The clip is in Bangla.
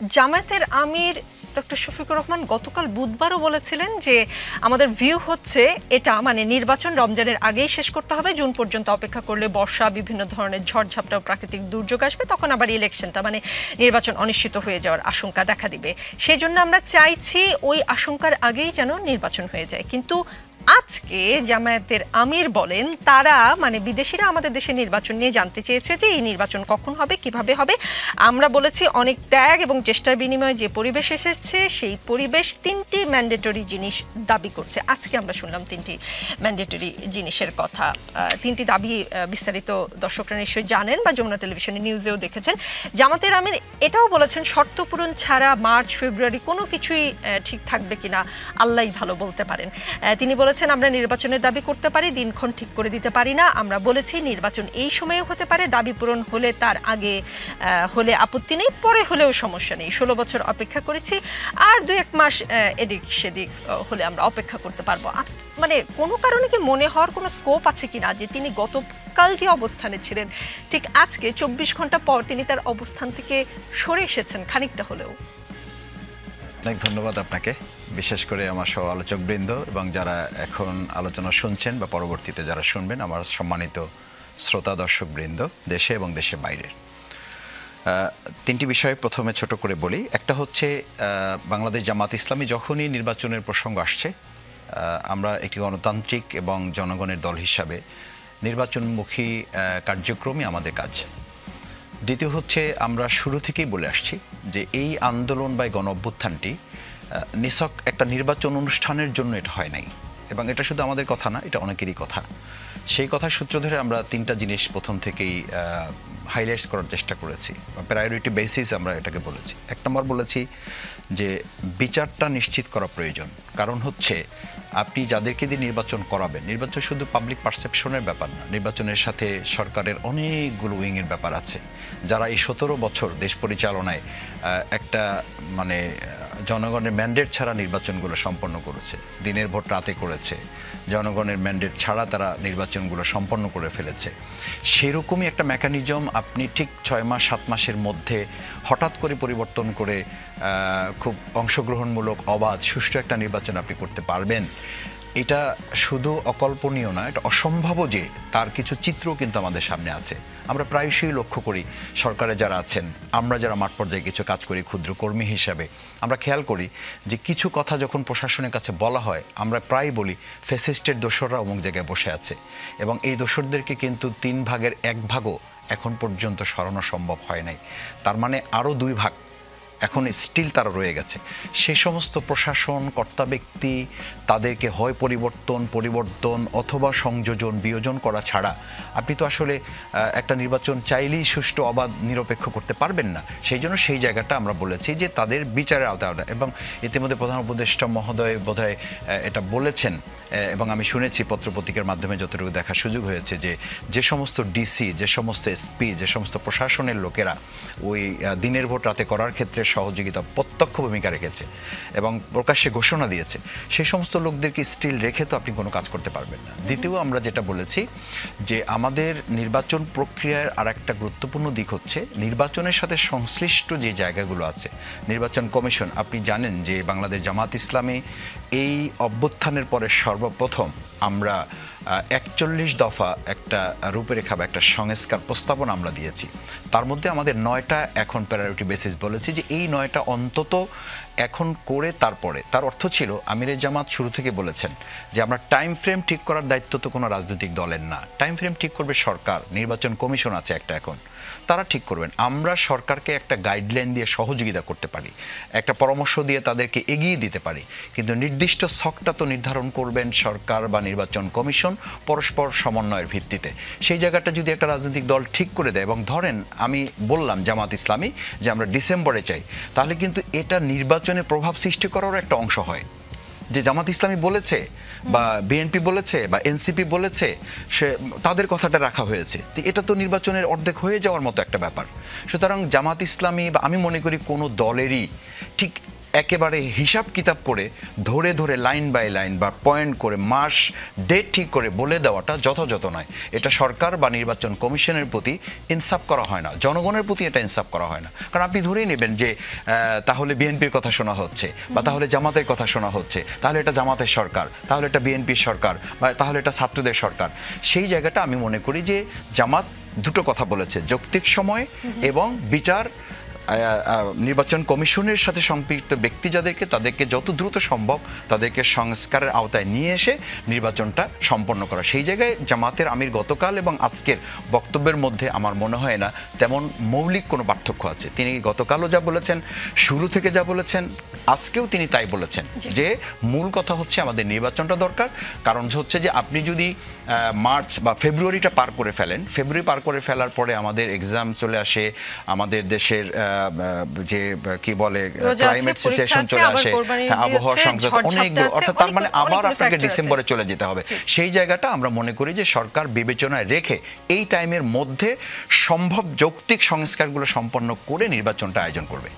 জামায়াতের আমির ডক্টর শফিকুর রহমান গতকাল বুধবারও বলেছিলেন যে আমাদের ভিউ হচ্ছে এটা মানে নির্বাচন রমজানের আগেই শেষ করতে হবে, জুন পর্যন্ত অপেক্ষা করলে বর্ষা, বিভিন্ন ধরনের ঝড়ঝাপটা ও প্রাকৃতিক দুর্যোগ আসবে, তখন আবার ইলেকশনটা মানে নির্বাচন অনিশ্চিত হয়ে যাওয়ার আশঙ্কা দেখা দিবে। সেই জন্য আমরা চাইছি ওই আশঙ্কার আগেই যেন নির্বাচন হয়ে যায়। কিন্তু আজকে জামায়াতের আমির বলেন তারা মানে বিদেশিরা আমাদের দেশে নির্বাচন নিয়ে জানতে চেয়েছে যে এই নির্বাচন কখন হবে, কিভাবে হবে। আমরা বলেছি অনেক ত্যাগ এবং চেষ্টার বিনিময়ে যে পরিবেশ এসেছে সেই পরিবেশ তিনটি ম্যান্ডেটরি জিনিস দাবি করছে। আজকে আমরা শুনলাম তিনটি ম্যান্ডেটরি জিনিসের কথা। তিনটি দাবি বিস্তারিত দর্শকরা নিশ্চয়ই জানেন বা যমুনা টেলিভিশনের নিউজেও দেখেছেন। জামায়াতের আমির এটাও বলেছেন শর্ত পূরণ ছাড়া মার্চ ফেব্রুয়ারি কোনো কিছুই ঠিক থাকবে কিনা আল্লাহই ভালো বলতে পারেন। তিনি বলেছেন আমরা নির্বাচনের দাবি করতে পারি, দিনক্ষণ ঠিক করে দিতে পারি না। আমরা বলেছি নির্বাচন এই সময়েও হতে পারে, দাবি পূরণ হলে তার আগে হলে আপত্তি নেই, পরে হলেও সমস্যা নেই। 16 বছর অপেক্ষা করেছি, আর 2-1 মাস এদিক সেদিক হলে আমরা অপেক্ষা করতে পারবো। মানে কোনো কারণে কি মনে হওয়ার কোনো স্কোপ আছে কিনা যে তিনি গতকাল যে অবস্থানে ছিলেন ঠিক আজকে 24 ঘন্টা পর তিনি তার অবস্থান থেকে সরে এসেছেন খানিকটা হলেও? অনেক ধন্যবাদ আপনাকে, বিশেষ করে আমার সহ আলোচকবৃন্দ এবং যারা এখন আলোচনা শুনছেন বা পরবর্তীতে যারা শুনবেন, আমার সম্মানিত শ্রোতা দর্শকবৃন্দ দেশে এবং দেশের বাইরের। তিনটি বিষয় প্রথমে ছোট করে বলি। একটা হচ্ছে বাংলাদেশ জামাত ইসলামী যখনই নির্বাচনের প্রসঙ্গ আসছে, আমরা একটি গণতান্ত্রিক এবং জনগণের দল হিসাবে নির্বাচনমুখী কার্যক্রমই আমাদের কাজ। দ্বিতীয় হচ্ছে আমরা শুরু থেকেই বলে আসছি যে এই আন্দোলন বা গণ অভ্যুত্থানটি নিছক একটা নির্বাচন অনুষ্ঠানের জন্য এটা হয় নাই, এবং এটা শুধু আমাদের কথা না, এটা অনেকেরই কথা। সেই কথার সূত্র ধরে আমরা তিনটা জিনিস প্রথম থেকেই হাইলাইটস করার চেষ্টা করেছি, প্রায়োরিটি বেসিস আমরা এটাকে বলেছি। এক নম্বর বলেছি যে বিচারটা নিশ্চিত করা প্রয়োজন। কারণ হচ্ছে আপনি যাদেরকে দিয়ে নির্বাচন করাবেন, নির্বাচন শুধু পাবলিক পারসেপশনের ব্যাপার না, নির্বাচনের সাথে সরকারের অনেকগুলো উইংয়ের ব্যাপার আছে। যারা এই 17 বছর দেশ পরিচালনায় একটা মানে জনগণের ম্যান্ডেট ছাড়া নির্বাচনগুলো সম্পন্ন করেছে, দিনের ভোট রাতে করেছে, জনগণের ম্যান্ডেট ছাড়া তারা নির্বাচনগুলো সম্পন্ন করে ফেলেছে, সেরকমই একটা মেকানিজম আপনি ঠিক 6 মাস 7 মাসের মধ্যে হঠাৎ করে পরিবর্তন করে খুব অংশগ্রহণমূলক অবাধ সুষ্ঠু একটা নির্বাচন আপনি করতে পারবেন, এটা শুধু অকল্পনীয় না, এটা অসম্ভবও। যে তার কিছু চিত্রও কিন্তু আমাদের সামনে আছে। আমরা প্রায়শই লক্ষ্য করি সরকারে যারা আছেন, আমরা যারা মাঠ পর্যায়ে কিছু কাজ করি ক্ষুদ্র কর্মী হিসাবে, আমরা খেয়াল করি যে কিছু কথা যখন প্রশাসনের কাছে বলা হয়, আমরা প্রায় বলি ফ্যাসিস্টের দোসররা অমুক জায়গায় বসে আছে, এবং এই দোসরদেরকে কিন্তু 3 ভাগের 1 ভাগও এখন পর্যন্ত সরানো সম্ভব হয় নাই। তার মানে আরও 2 ভাগ এখন স্টিল তারা রয়ে গেছে। সে সমস্ত প্রশাসন কর্তা ব্যক্তি তাদেরকে হয় পরিবর্তন অথবা সংযোজন বিয়োজন করা ছাড়া আপনি তো আসলে একটা নির্বাচন চাইলেই সুষ্ঠু অবাধ নিরপেক্ষ করতে পারবেন না। সেই জন্য সেই জায়গাটা আমরা বলেছি যে তাদের বিচারের আওতায়, এবং ইতিমধ্যে প্রধান উপদেষ্টা মহোদয় বোধহয় এটা বলেছেন, এবং আমি শুনেছি পত্রপত্রিকার মাধ্যমে যতটুকু দেখার সুযোগ হয়েছে যে সমস্ত ডিসি, যে সমস্ত এসপি, যে সমস্ত প্রশাসনের লোকেরা ওই দিনের ভোট রাতে করার ক্ষেত্রে সহযোগিতা প্রত্যক্ষ ভূমিকা রেখেছে এবং প্রকাশ্যে ঘোষণা দিয়েছে, সেই সমস্ত লোকদেরকে স্টিল রেখে তো আপনি কোনো কাজ করতে পারবেন না। দ্বিতীয় আমরা যেটা বলেছি যে আমাদের নির্বাচন প্রক্রিয়ার আর একটা গুরুত্বপূর্ণ দিক হচ্ছে নির্বাচনের সাথে সংশ্লিষ্ট যে জায়গাগুলো আছে। নির্বাচন কমিশন, আপনি জানেন যে বাংলাদেশ জামাত ইসলামী এই অভ্যুত্থানের পরে সর্বপ্রথম আমরা 41 দফা একটা রূপরেখা বা একটা সংস্কার প্রস্তাবনা আমরা দিয়েছি। তার মধ্যে আমাদের 9টা এখন প্রায়োরিটি বেসিস বলেছি যে এই 9টা অন্তত এখন করে তারপরে। তার অর্থ ছিল আমিরে জামাত শুরু থেকে বলেছেন যে আমরা টাইম ফ্রেম ঠিক করার দায়িত্ব তো কোনো রাজনৈতিক দলের না, টাইম ফ্রেম ঠিক করবে সরকার। নির্বাচন কমিশন আছে একটা, এখন তারা ঠিক করবেন। আমরা সরকারকে একটা গাইডলাইন দিয়ে সহযোগিতা করতে পারি, একটা পরামর্শ দিয়ে তাদেরকে এগিয়ে দিতে পারি, কিন্তু নির্দিষ্ট ছকটা তো নির্ধারণ করবেন সরকার বা নির্বাচন কমিশন পরস্পর সমন্বয়ের ভিত্তিতে। সেই জায়গাটা যদি একটা রাজনৈতিক দল ঠিক করে দেয়, এবং ধরেন আমি বললাম জামাত ইসলামী যে আমরা ডিসেম্বরে চাই, তাহলে কিন্তু এটা নির্বাচনে প্রভাব সৃষ্টি করারও একটা অংশ হয়। যে জামাত ইসলামী বলেছে বা বিএনপি বলেছে বা এনসিপি বলেছে, সে তাদের কথাটা রাখা হয়েছে, তো এটা তো নির্বাচনের অর্ধেক হয়ে যাওয়ার মতো একটা ব্যাপার। সুতরাং জামাত ইসলামী বা আমি মনে করি কোনো দলেরই ঠিক একেবারে হিসাব কিতাব করে ধরে ধরে লাইন বাই লাইন বা পয়েন্ট করে মাস ডেট ঠিক করে বলে দেওয়াটা যথাযথ নয়। এটা সরকার বা নির্বাচন কমিশনের প্রতি ইনসাফ করা হয় না, জনগণের প্রতি এটা ইনসাফ করা হয় না। কারণ আপনি ধরেই নেবেন যে তাহলে বিএনপির কথা শোনা হচ্ছে বা তাহলে জামাতের কথা শোনা হচ্ছে, তাহলে এটা জামাতের সরকার, তাহলে এটা বিএনপির সরকার বা তাহলে এটা ছাত্রদের সরকার। সেই জায়গাটা আমি মনে করি যে জামাত দুটো কথা বলেছে, যৌক্তিক সময় এবং বিচার নির্বাচন কমিশনের সাথে সম্পৃক্ত ব্যক্তি যাদেরকে, তাদেরকে যত দ্রুত সম্ভব তাদেরকে সংস্কারের আওতায় নিয়ে এসে নির্বাচনটা সম্পন্ন করা। সেই জায়গায় জামাতের আমির গতকাল এবং আজকের বক্তব্যের মধ্যে আমার মনে হয় না তেমন মৌলিক কোনো পার্থক্য আছে। তিনি গতকালও যা বলেছেন, শুরু থেকে যা বলেছেন, আজকেও তিনি তাই বলেছেন যে মূল কথা হচ্ছে আমাদের নির্বাচনটা দরকার। কারণ হচ্ছে যে আপনি যদি মার্চ বা ফেব্রুয়ারিটা পার করে ফেলেন, ফেব্রুয়ারি পার করে ফেলার পরে আমাদের এক্সাম চলে আসে, আমাদের দেশের যে কি বলে ক্লাইমেট সিচুয়েশন চলে আসে, আবহাওয়া সংকট অনেকগুলো, অর্থাৎ তার মানে আবার আপনাকে ডিসেম্বরে চলে যেতে হবে। সেই জায়গাটা আমরা মনে করি যে সরকার বিবেচনায় রেখে এই টাইমের মধ্যে সম্ভব যৌক্তিক সংস্কারগুলো সম্পন্ন করে নির্বাচনটা আয়োজন করবে।